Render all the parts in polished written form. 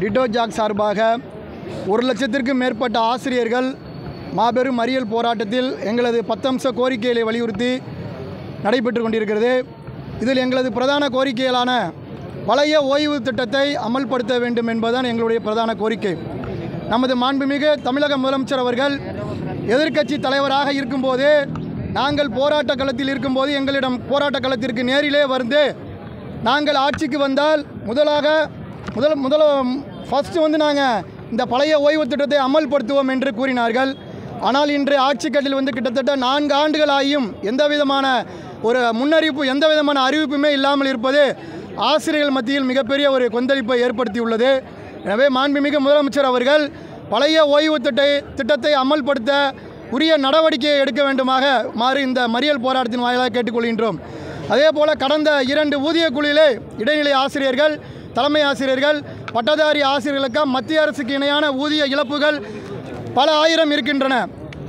Tito jack சார்பாக 1 லட்சத்திற்கும் மேற்பட்ட ஆசிரியர்கள் மாபெரும் மறியல் போராட்டத்தில் எங்களது 10 அம்ச கோரிக்கைகளை வலியுறுத்தி நடைபெற்று கொண்டிருக்கிறது. இதில் எங்களது பிரதான கோரிக்கைகளான பழைய ஓய்வு திட்டத்தை அமல்படுத்த வேண்டும் என்பதுதான் எங்களுடைய பிரதான கோரிக்கை. நமது மாண்புமிகு தமிழக முதலமைச்சர் அவர்கள் எதிர்க்கட்சி தலைவராக இருக்கும்போது நாங்கள் போராட்ட களத்தில் இருக்கும்போது எங்களிடம் போராட்ட களத்திற்கு நேரிலே வந்து நாங்கள் ஆட்சிக்கு வந்தால் ஃபஸ்ட்டு நாங்கள் இந்த பழைய ஓய்வு திட்டத்தை அமல்படுத்துவோம் என்று கூறினார்கள். ஆனால் இன்று ஆட்சிக்கட்டில் வந்து கிட்டத்தட்ட 4 ஆண்டுகள் ஆகியும் எந்த விதமான ஒரு முன்னறிவிப்பு எந்த விதமான அறிவிப்புமே இல்லாமல் இருப்பது ஆசிரியர்கள் மத்தியில் மிகப்பெரிய ஒரு கொந்தளிப்பை ஏற்படுத்தியுள்ளது. எனவே மாண்புமிகு முதலமைச்சர் அவர்கள் பழைய ஓய்வு திட்டத்தை அமல்படுத்த உரிய நடவடிக்கையை எடுக்க வேண்டுமாக இந்த மறியல் போராட்டத்தின் வாயிலாக கேட்டுக்கொள்கின்றோம். அதே போல் கடந்த 2 ஊதிய குழுவிலே இடைநிலை ஆசிரியர்கள், தலைமை ஆசிரியர்கள், பட்டதாரி ஆசிரியர்களுக்கு மத்திய அரசுக்கு இணையான ஊதிய இழப்புகள் பல ஆயிரம் இருக்கின்றன.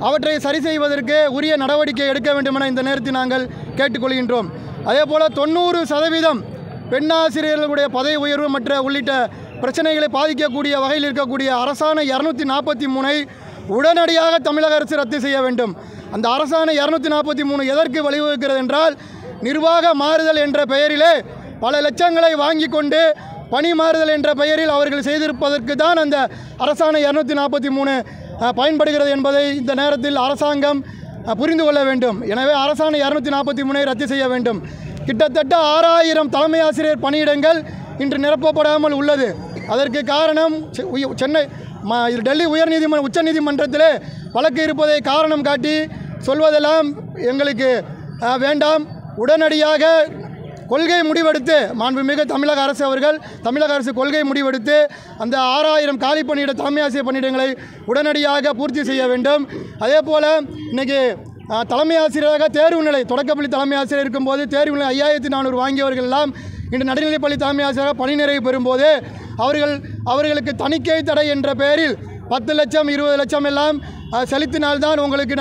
அவற்றை சரி செய்வதற்கு உரிய நடவடிக்கை எடுக்க வேண்டுமென இந்த நேரத்தில் நாங்கள் கேட்டுக்கொள்கின்றோம். அதே போல் 90% பெண் ஆசிரியர்களுடைய பதவி உயர்வு மற்ற உள்ளிட்ட பிரச்சனைகளை பாதிக்கக்கூடிய வகையில் இருக்கக்கூடிய அரசாணை 243ஐ உடனடியாக தமிழக அரசு ரத்து செய்ய வேண்டும். அந்த அரசாணை 243 எதற்கு வழிவகுக்கிறது என்றால், நிர்வாக மாறுதல் என்ற பெயரிலே பல லட்சங்களை வாங்கி கொண்டு பணி மாறுதல் என்ற பெயரில் அவர்கள் செய்திருப்பதற்கு தான் அந்த அரசாணை 243 பயன்படுகிறது என்பதை இந்த நேரத்தில் அரசாங்கம் புரிந்து கொள்ள வேண்டும். எனவே அரசாணை 243ஐ ரத்து செய்ய வேண்டும். கிட்டத்தட்ட 6000 தலைமை ஆசிரியர் பணியிடங்கள் இன்று நிரப்பப்படாமல் உள்ளது. அதற்கு காரணம் டெல்லி உச்சநீதிமன்றத்திலே வழக்கு இருப்பதை காரணம் காட்டி சொல்வதெல்லாம் எங்களுக்கு வேண்டாம். உடனடியாக கொள்கை முடிவெடுத்து மாண்புமிகு தமிழக அரசு கொள்கை முடிவெடுத்து அந்த 6000 காலி பணியிட தலைமை ஆசிரியர் பணியிடங்களை உடனடியாக பூர்த்தி செய்ய வேண்டும். அதே போல் இன்றைக்கி தலைமை ஆசிரியராக தேர்வுநிலை தொடக்கப்பள்ளி தலைமை ஆசிரியர் இருக்கும்போது தேர்வுநிலை 5400 வாங்கியவர்கள் எல்லாம் இன்று நடுநிலைப்பள்ளி தலைமை ஆசிரியராக பணி நிறைவு பெறும்போது அவர்களுக்கு தணிக்கை தடை என்ற பெயரில் 10 லட்சம் 20 லட்சம் எல்லாம் செலுத்தினால்தான் உங்களுக்கு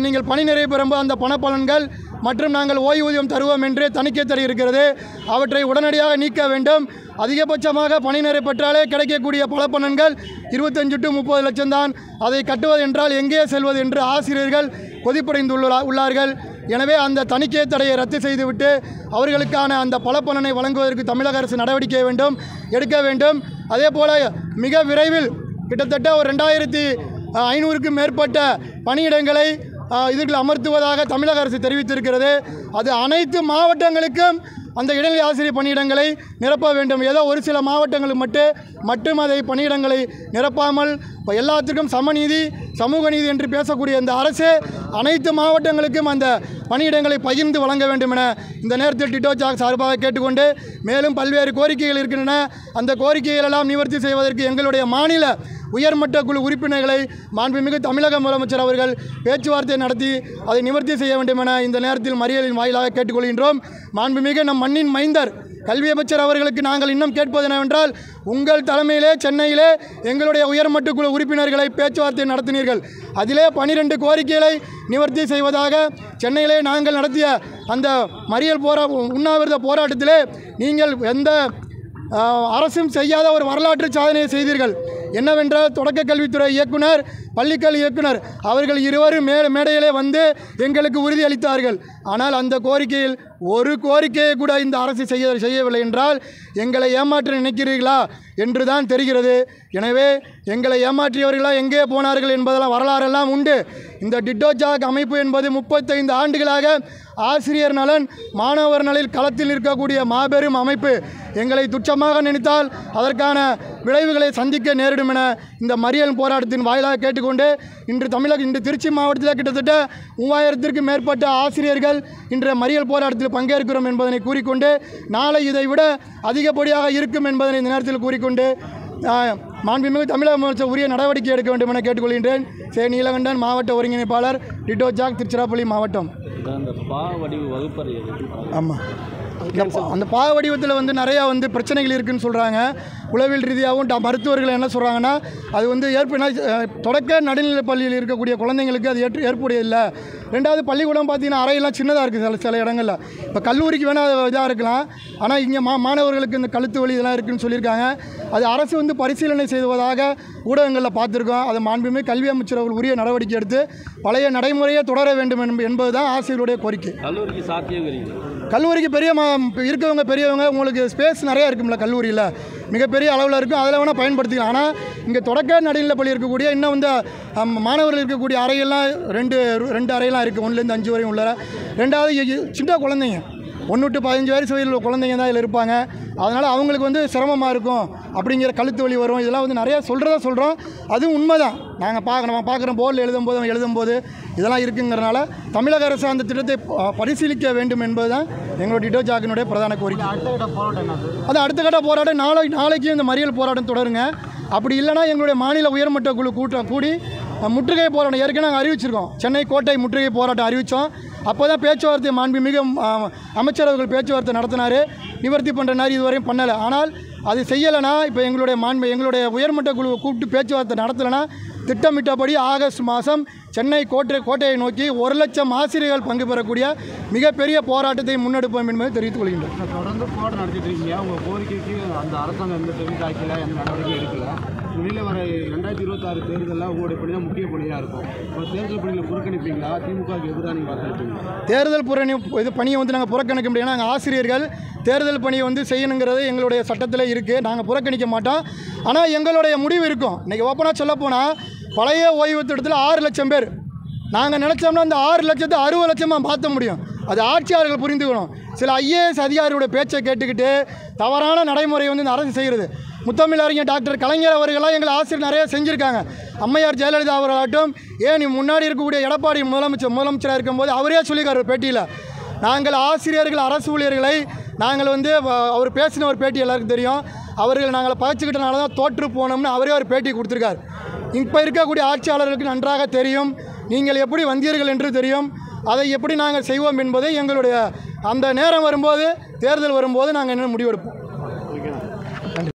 நீங்கள் பணி நிறைவு பெறும்போது அந்த பணப்பலன்கள் மற்றும் நாங்கள் ஓய்வூதியம் தருவோம் என்று தணிக்கை தடை இருக்கிறது. அவற்றை உடனடியாக நீக்க வேண்டும். அதிகபட்சமாக பணி நிறைவு பெற்றாலே கிடைக்கக்கூடிய பல பலன்கள் 25 to 30 லட்சம் தான். அதை கட்டுவது என்றால் எங்கே செல்வது என்று ஆசிரியர்கள் கொதிப்படைந்துள்ளார்கள். எனவே அந்த தணிக்கை தடையை ரத்து செய்துவிட்டு அவர்களுக்கான அந்த பலப்பலனை வழங்குவதற்கு தமிழக அரசு நடவடிக்கை எடுக்க வேண்டும். அதே போல் மிக விரைவில் கிட்டத்தட்ட ஒரு 2500க்கும் மேற்பட்ட பணியிடங்களை இதில் அமர்த்துவதாக தமிழக அரசு தெரிவித்திருக்கிறது. அது அனைத்து மாவட்டங்களுக்கும் அந்த இடைநிலை ஆசிரியர் பணியிடங்களை நிரப்ப வேண்டும். ஏதோ ஒரு சில மாவட்டங்களுக்கு மட்டும் அதை பணியிடங்களை நிரப்பாமல் எல்லாத்திற்கும் சமநீதி சமூக நீதி என்று பேசக்கூடிய இந்த அரசு அனைத்து மாவட்டங்களுக்கும் அந்த பணியிடங்களை பகிர்ந்து வழங்க வேண்டும் என இந்த நேரத்தில் டிட்டோ ஜாக் சார்பாக கேட்டுக்கொண்டு, மேலும் பல்வேறு கோரிக்கைகள் இருக்கின்றன. அந்த கோரிக்கைகளெல்லாம் நிவர்த்தி செய்வதற்கு எங்களுடைய மாநில உயர்மட்ட குழு உறுப்பினர்களை மாண்புமிகு தமிழக முதலமைச்சர் அவர்கள் பேச்சுவார்த்தை நடத்தி அதை நிவர்த்தி செய்ய வேண்டும் என இந்த நேரத்தில் மறியலின் வாயிலாக கேட்டுக்கொள்கின்றோம். மாண்புமிகு நம் மண்ணின் மைந்தர் கல்வி அமைச்சர் அவர்களுக்கு நாங்கள் இன்னும் கேட்பது என்னவென்றால், உங்கள் தலைமையிலே சென்னையிலே எங்களுடைய உயர்மட்ட குழு உறுப்பினர்களை பேச்சுவார்த்தை நடத்தினீர்கள். அதிலே 12 கோரிக்கைகளை நிவர்த்தி செய்வதாக சென்னையிலே நாங்கள் நடத்திய அந்த மறியல் உண்ணாவிரத போராட்டத்திலே நீங்கள் எந்த அரசும் செய்யாத ஒரு வரலாற்று சாதனையை செய்தீர்கள். என்னவென்றால், தொடக்க கல்வித்துறை இயக்குனர், பள்ளிக்கல்வி இயக்குனர் அவர்கள் இருவரும் மேடையிலே வந்து எங்களுக்கு உறுதி அளித்தார்கள். ஆனால் அந்த கோரிக்கையில் ஒரு கோரிக்கையை கூட இந்த அரசு செய்யவில்லை என்றால் எங்களை ஏமாற்ற நினைக்கிறீர்களா என்று தான் தெரிகிறது. எனவே எங்களை ஏமாற்றியவர்களா எங்கே போனார்கள் என்பதெல்லாம் வரலாறெல்லாம் உண்டு. இந்த டிட்டோ ஜாக் அமைப்பு என்பது 35 ஆண்டுகளாக ஆசிரியர் நலன் மாணவர் நலில் களத்தில் இருக்கக்கூடிய மாபெரும் அமைப்பு. எங்களை துச்சமாக நினைத்தால் அதற்கான விளைவுகளை சந்திக்க நேரிடும் என இந்த மறியல் போராட்டத்தின் வாயிலாக கேட்டுக்கொண்டு, இன்று திருச்சி மாவட்டத்தில் கிட்டத்தட்ட 3000க்கும் மேற்பட்ட ஆசிரியர்கள் இன்று மறியல் போராட்டத்தில் பங்கேற்கிறோம் என்பதனை கூறிக்கொண்டு, நாளை இதைவிட அதிகப்படியாக இருக்கும் என்பதனை இந்த நேரத்தில் கூறிக்கொண்டு மாண்புமிகு தமிழக முதலமைச்சர் உரிய நடவடிக்கை எடுக்க வேண்டும் என கேட்டுக்கொள்கின்றேன். நீலகண்டன், மாவட்ட ஒருங்கிணைப்பாளர், டிட்டோ ஜாக், திருச்சிராப்பள்ளி மாவட்டம். ஆமாம், அந்த பாக வடிவத்தில் நிறையா பிரச்சனைகள் இருக்குதுன்னு சொல்கிறாங்க. உளவியல் ரீதியாகவும் மருத்துவர்கள் என்ன சொல்கிறாங்கன்னா, அது தொடக்க நடுநிலைப் பள்ளியில் இருக்கக்கூடிய குழந்தைங்களுக்கு அது ஏற்புடையதில்லை. ரெண்டாவது, பள்ளிக்கூடம் பார்த்திங்கன்னா அறையெல்லாம் சின்னதாக இருக்குது சில இடங்களில். இப்போ கல்லூரிக்கு வேணால் இதாக இருக்கலாம், ஆனால் இங்கே மாணவர்களுக்கு இந்த கழுத்து வலி இதெல்லாம் இருக்குதுன்னு சொல்லியிருக்காங்க. அது அரசு பரிசீலனை செய்வதாக ஊடகங்களில் பார்த்துருக்கோம். அதை மாண்புமிகு கல்வி அமைச்சர் அவர்கள் உரிய நடவடிக்கை எடுத்து பழைய நடைமுறையை தொடர வேண்டும் என்பது தான் ஆசிரியருடைய கோரிக்கை. கல்லூரிக்கு இருக்கவங்க பெரியவங்க, உங்களுக்கு ஸ்பேஸ் நிறையா இருக்கும்ல கல்லூரியில், மிகப்பெரிய அளவில் இருக்கும், அதில் வேணால் பயன்படுத்திக்கலாம். ஆனால் இங்கே தொடக்க நடுநிலைப் பள்ளி இருக்கக்கூடிய இன்னும் மாணவர்கள் இருக்கக்கூடிய அறையெல்லாம் ரெண்டு அறையெல்லாம் இருக்குது, 1லேருந்து 5 வரையும் உள்ள. ரெண்டாவது, சின்ன குழந்தைங்க 1 to 15 வயசு வயதில் உள்ள குழந்தைங்க தான் இதில் இருப்பாங்க. அதனால் அவங்களுக்கு வந்து சிரமமாக இருக்கும், அப்படிங்கிற கழுத்து வலி வரும், இதெல்லாம் வந்து நிறையா சொல்கிறோம். அதுவும் உண்மை தான். நம்ம பார்க்குறோம் போர்டில் எழுதும்போது இதெல்லாம் இருக்குங்கிறனால தமிழக அரசு அந்த திட்டத்தை பரிசீலிக்க வேண்டும் என்பது தான் எங்களோட டிடோ ஜாக்கினுடைய பிரதான கோரிக்கை. அது அடுத்த கட்ட போராட்டம் நாளைக்கு இந்த மறியல் போராட்டம் தொடருங்க. அப்படி இல்லைனா எங்களுடைய மாநில உயர்மட்ட குழு கூட்டம் கூடி முற்றுகை போராட்டம் ஏற்கனவே நாங்கள் அறிவிச்சிருக்கோம். சென்னை கோட்டை முற்றுகை போராட்டம் அறிவித்தோம். அப்போ தான் பேச்சுவார்த்தை மாண்புமிகு அமைச்சர் அவர்கள் பேச்சுவார்த்தை நடத்தினார். நிவர்த்தி பண்ணுறனார் இதுவரையும் பண்ணலை. ஆனால் அது செய்யலைன்னா இப்போ எங்களுடைய உயர்மட்ட குழுவை கூப்பிட்டு பேச்சுவார்த்தை நடத்தலைன்னா திட்டமிட்டபடி ஆகஸ்ட் மாதம் சென்னை கோட்டையை நோக்கி 1 லட்சம் ஆசிரியர்கள் பங்கு பெறக்கூடிய மிகப்பெரிய போராட்டத்தை முன்னெடுப்போம் என்பதை தெரிவித்துக் கொள்கின்றோம். தொடர்ந்து போராட்டம் நடத்திட்டு இருக்கீங்க. உங்கள் கோரிக்கைக்கு அந்த அரசாங்கம் எந்த தெரிவித்தாக்கல, எந்த நடவடிக்கை எடுக்கல. வெளியில் வர 2026 தேர்தலில் உங்களுடைய பணி தான் முக்கிய பணியாக இருக்கும். ஒரு தேர்தல் பணியில் புறக்கணிப்பீங்களா? திமுகவுக்கு எதிராக நீங்கள் வாக்களிப்பீங்களா? தேர்தல் பணியை வந்து நாங்கள் புறக்கணிக்க முடியாது. நாங்கள் ஆசிரியர்கள் தேர்தல் பணியை வந்து செய்யணுங்கிறது எங்களுடைய சட்டத்தில் இருக்குது. நாங்கள் புறக்கணிக்க மாட்டோம். ஆனால் எங்களுடைய முடிவு இருக்கும். இன்றைக்கி ஓப்பனாக சொல்லப்போனால் பழைய ஓய்வு திட்டத்தில் 6 லட்சம் பேர். நாங்கள் நினச்சோம்னா அந்த 6 லட்சத்தை 60 லட்சமாக மாற்ற முடியும். அது ஆட்சியாளர்கள் புரிந்துக்கணும். சில IAS அதிகாரியோட பேச்சை கேட்டுக்கிட்டு தவறான நடைமுறை வந்து இந்த அரசு செய்கிறது. முத்தமிழறிஞர் டாக்டர் கலைஞர் அவர்களாக எங்கள் ஆசிரியர் நிறைய செஞ்சுருக்காங்க. அம்மையார் ஜெயலலிதா அவர்களாகட்டும், நீ முன்னாடி இருக்கக்கூடிய எடப்பாடி முதலமைச்சராக இருக்கும்போது அவரே சொல்லியிருக்காரு பேட்டியில், நாங்கள் ஆசிரியர்கள் அரசு ஊழியர்களை நாங்கள் வந்து அவர் பேசின ஒரு பேட்டி எல்லாருக்கும் தெரியும். அவர்கள் நாங்கள் பகைச்சிக்கிட்டனால தான் தோற்று போனோம்னு அவரே ஒரு பேட்டி கொடுத்துருக்கார். இப்போ இருக்கக்கூடிய ஆட்சியாளர்களுக்கு நன்றாக தெரியும் நீங்கள் எப்படி வந்தீர்கள் என்று தெரியும். அதை எப்படி நாங்கள் செய்வோம் என்பதை எங்களுடைய அந்த நேரம் வரும்போது, தேர்தல் வரும்போது நாங்கள் என்ன முடிவெடுப்போம்.